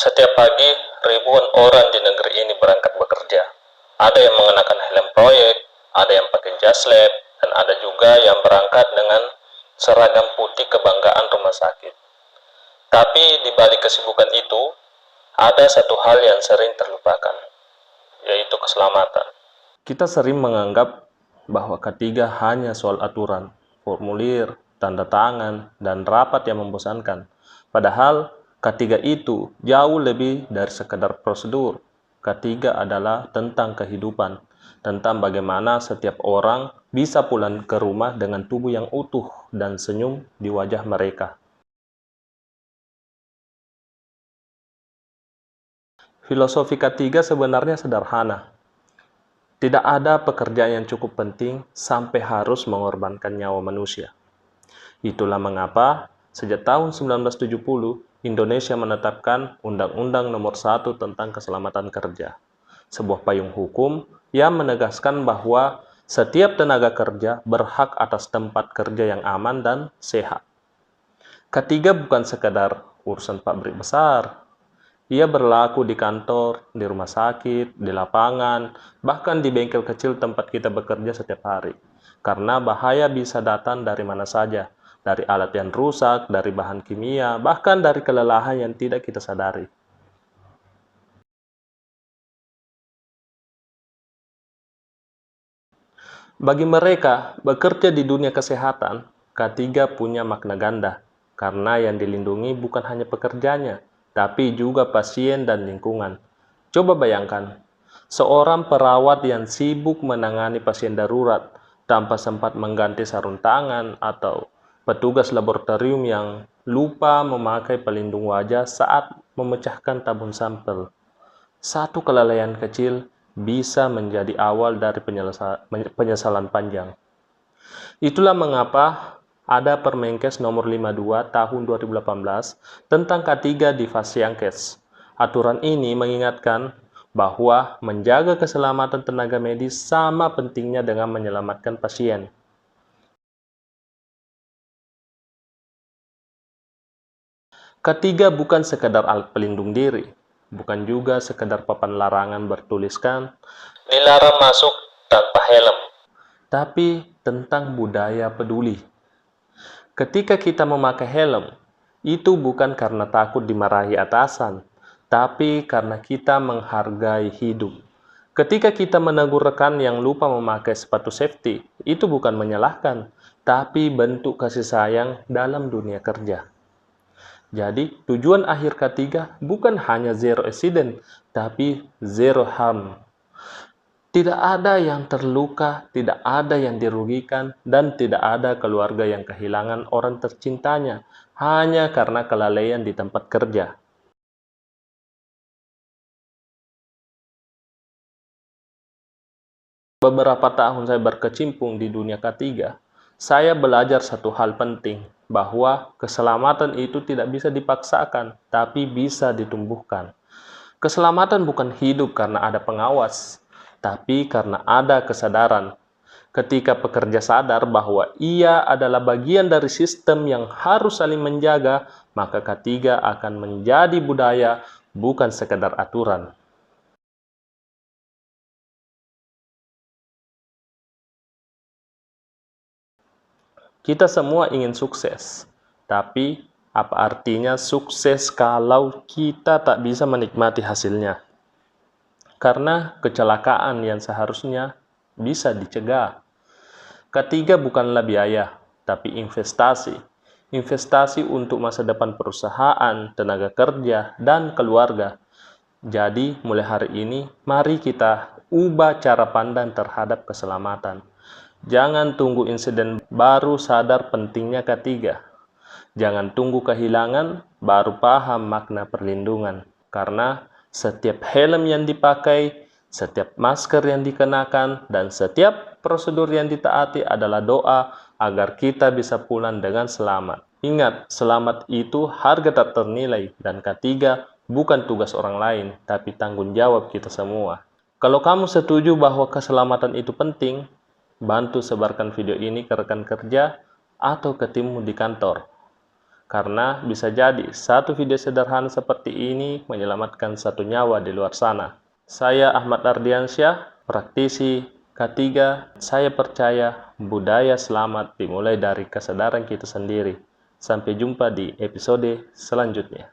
Setiap pagi, ribuan orang di negeri ini berangkat bekerja. Ada yang mengenakan helm proyek, ada yang pakai jas lab, dan ada juga yang berangkat dengan seragam putih kebanggaan rumah sakit. Tapi di balik kesibukan itu, ada satu hal yang sering terlupakan, yaitu keselamatan. Kita sering menganggap bahwa K3 hanya soal aturan, formulir, tanda tangan, dan rapat yang membosankan. Padahal K3 itu jauh lebih dari sekadar prosedur. K3 adalah tentang kehidupan, tentang bagaimana setiap orang bisa pulang ke rumah dengan tubuh yang utuh dan senyum di wajah mereka. Filosofi K3 sebenarnya sederhana. Tidak ada pekerjaan yang cukup penting sampai harus mengorbankan nyawa manusia. Itulah mengapa sejak tahun 1970 Indonesia menetapkan Undang-Undang Nomor 1 tentang Keselamatan Kerja, sebuah payung hukum yang menegaskan bahwa setiap tenaga kerja berhak atas tempat kerja yang aman dan sehat. Ketiga bukan sekadar urusan pabrik besar. Ia berlaku di kantor, di rumah sakit, di lapangan, bahkan di bengkel kecil tempat kita bekerja setiap hari. Karena bahaya bisa datang dari mana saja, dari alat yang rusak, dari bahan kimia, bahkan dari kelelahan yang tidak kita sadari. Bagi mereka, bekerja di dunia kesehatan, K3 punya makna ganda, karena yang dilindungi bukan hanya pekerjanya, tapi juga pasien dan lingkungan. Coba bayangkan, seorang perawat yang sibuk menangani pasien darurat tanpa sempat mengganti sarung tangan, atau petugas laboratorium yang lupa memakai pelindung wajah saat memecahkan tabung sampel. Satu kelalaian kecil bisa menjadi awal dari penyesalan panjang. Itulah mengapa ada Permenkes nomor 52 tahun 2018 tentang K3 di Fasiankes. Aturan ini mengingatkan bahwa menjaga keselamatan tenaga medis sama pentingnya dengan menyelamatkan pasien. K3 bukan sekedar alat pelindung diri, bukan juga sekedar papan larangan bertuliskan dilarang masuk tanpa helm, tapi tentang budaya peduli. Ketika kita memakai helm, itu bukan karena takut dimarahi atasan, tapi karena kita menghargai hidup. Ketika kita menegur rekan yang lupa memakai sepatu safety, itu bukan menyalahkan, tapi bentuk kasih sayang dalam dunia kerja. Jadi, tujuan akhir K3 bukan hanya zero accident, tapi zero harm. Tidak ada yang terluka, tidak ada yang dirugikan, dan tidak ada keluarga yang kehilangan orang tercintanya hanya karena kelalaian di tempat kerja. Beberapa tahun saya berkecimpung di dunia K3, saya belajar satu hal penting, bahwa keselamatan itu tidak bisa dipaksakan, tapi bisa ditumbuhkan. Keselamatan bukan hidup karena ada pengawas, tapi karena ada kesadaran. Ketika pekerja sadar bahwa ia adalah bagian dari sistem yang harus saling menjaga, maka K3 akan menjadi budaya, bukan sekedar aturan. Kita semua ingin sukses, tapi apa artinya sukses kalau kita tak bisa menikmati hasilnya? Karena kecelakaan yang seharusnya bisa dicegah. Ketiga bukanlah biaya, tapi investasi. Investasi untuk masa depan perusahaan, tenaga kerja, dan keluarga. Jadi, mulai hari ini, mari kita ubah cara pandang terhadap keselamatan. Jangan tunggu insiden baru sadar pentingnya K3. Jangan tunggu kehilangan baru paham makna perlindungan. Karena setiap helm yang dipakai, setiap masker yang dikenakan, dan setiap prosedur yang ditaati adalah doa agar kita bisa pulang dengan selamat. Ingat, selamat itu harga tak ternilai, dan K3 bukan tugas orang lain, tapi tanggung jawab kita semua. Kalau kamu setuju bahwa keselamatan itu penting, bantu sebarkan video ini ke rekan kerja atau ke timmu di kantor. Karena bisa jadi satu video sederhana seperti ini menyelamatkan satu nyawa di luar sana. Saya Ahmad Ardiansyah, praktisi K3. Saya percaya budaya selamat dimulai dari kesadaran kita sendiri. Sampai jumpa di episode selanjutnya.